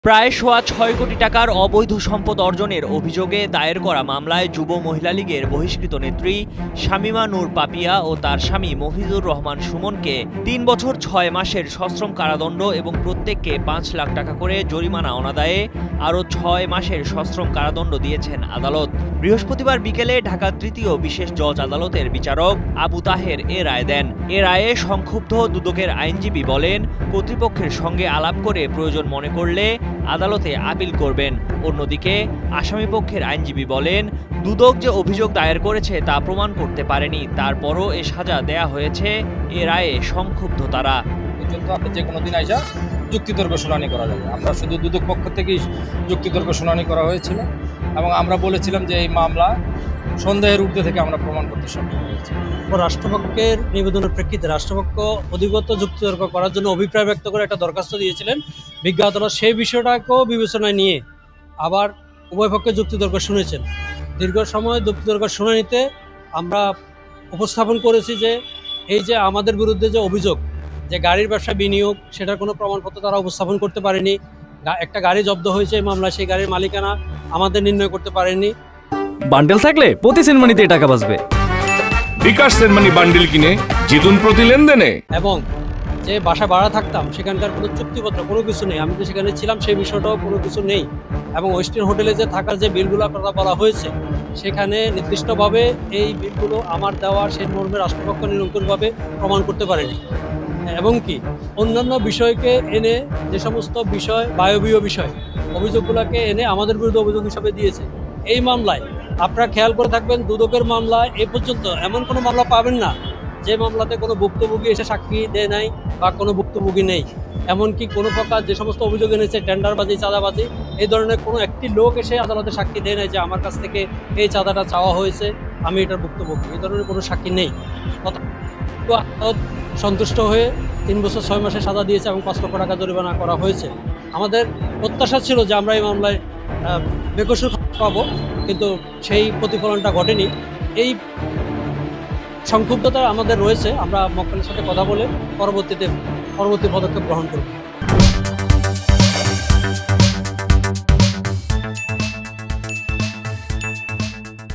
প্রায় সোয়া ৬ কোটি টাকার অবৈধ সম্পদ অর্জনের অভিযোগে দায়ের করা মামলায় যুব মহিলা লীগের বহিষ্কৃত নেত্রী শামীমা নূর পাপিয়া ও তার স্বামী মফিজুর রহমান সুমনকে ৩ বছর ৬ মাসের সশ্রম কারাদণ্ড এবং প্রত্যেককে ৫ লাখ টাকা করে জরিমানা অনাদায়ে আরও ৬ মাসের সশ্রম কারাদণ্ড দিয়েছেন আদালত। বৃহস্পতিবার বিকেলে ঢাকা তৃতীয় বিশেষ জজ আদালতের বিচারক আবু তাহের এ রায় দেন। এ রায়ে সংক্ষুব্ধ দুদকের আইনজীবী বলেন, কর্তৃপক্ষের সঙ্গে আলাপ করে প্রয়োজন মনে করলে আদালতে আপিল করবেন। অন্যদিকে আসামিপক্ষের আইনজীবী বলেন, দুদক যে অভিযোগ দায়ের করেছে তা প্রমাণ করতে পারেনি, তারপরও এ সাজা দেয়া হয়েছে। এ রায়ে সংক্ষুব্ধ তারা। যে কোনো দিন আইসা যুক্তিতর্ক শুনানি করা যাবে। আমরা শুধু দুদক পক্ষ থেকেই যুক্তিতর্ক শুনানি করা হয়েছিল এবং আমরা বলেছিলাম যে এই মামলা সন্দেহের ঊর্ধ্বে থেকে আমরা প্রমাণ করতে সক্ষম হয়েছি। রাষ্ট্রপক্ষের নিবেদনের প্রেক্ষিতে রাষ্ট্রপক্ষ অধিগত যুক্তিতর্ক করার জন্য অভিপ্রায় ব্যক্ত করে একটা দরখাস্ত দিয়েছিলেন। বিজ্ঞ আদালত সেই বিষয়টাকেও বিবেচনায় নিয়ে আবার উভয় পক্ষে যুক্তিতর্ক শুনেছেন। দীর্ঘ সময় যুক্তিতর্ক শুনানিতে আমরা উপস্থাপন করেছি যে এই যে আমাদের বিরুদ্ধে যে অভিযোগ যে গাড়ির ব্যবসা বিনিয়োগ, সেটার কোনো প্রমাণপত্র তারা উপস্থাপন করতে পারেনি। একটা গাড়ি জব্দ হয়েছে এই মামলায়, সেই গাড়ির মালিকানা আমাদের নির্ণয় করতে পারেনি। বান্ডেল থাকলে প্রতি সেনমানিতে টাকা বাঁচবে। বিকাশ সেনমানি বান্ডেল কিনে জিতুন প্রতি লেনদেনে। এবং যে বাসা ভাড়া থাকতাম সেখানকার কোনো চুক্তিপত্র কোনো কিছু নেই। আমি তো সেখানে ছিলাম, সেই বিষয়টাও কোনো কিছু নেই। এবং ওয়েস্টার্ন হোটেলে যে থাকার যে বিলগুলো কথা বলা হয়েছে, সেখানে নির্দিষ্টভাবে এই বিলগুলো আমার দেওয়ার সেই মর্মে রাষ্ট্রপক্ষ নিরঙ্কুশভাবে প্রমাণ করতে পারেনি। এবং কি অন্যান্য বিষয়কে এনে যে সমস্ত বিষয় বায়বীয় বিষয় অভিযোগগুলোকে এনে আমাদের বিরুদ্ধে অভিযোগ হিসাবে দিয়েছে। এই মামলায় আপনারা খেয়াল করে থাকবেন, দুদকের মামলায় এ পর্যন্ত এমন কোনো মামলা পাবেন না যে মামলাতে কোনো ভুক্তভোগী এসে সাক্ষী দেয় নাই বা কোনো ভুক্তভোগী নেই। এমনকি কোনো প্রকার যে সমস্ত অভিযোগ এনেছে টেন্ডারবাজি, চাঁদাবাজি, এই ধরনের কোনো একটি লোক এসে আদালতে সাক্ষী দেয় নাই যে আমার কাছ থেকে এই চাঁদাটা চাওয়া হয়েছে, আমি এটার ভুক্তভোগী। এই ধরনের কোনো সাক্ষী নেই। আদালত সন্তুষ্ট হয়ে ৩ বছর ৬ মাসের সাজা দিয়েছে এবং ৫ লক্ষ টাকা জরিমানা করা হয়েছে। আমাদের প্রত্যাশা ছিল যে আমরা এই মামলায় বেকসুর পাবো, কিন্তু সেই প্রতিফলনটা ঘটেনি। এই সংক্ষুব্ধতা আমাদের রয়েছে। আমরা মক্কেলের সাথে কথা বলে পরবর্তী পদক্ষেপ গ্রহণ করব।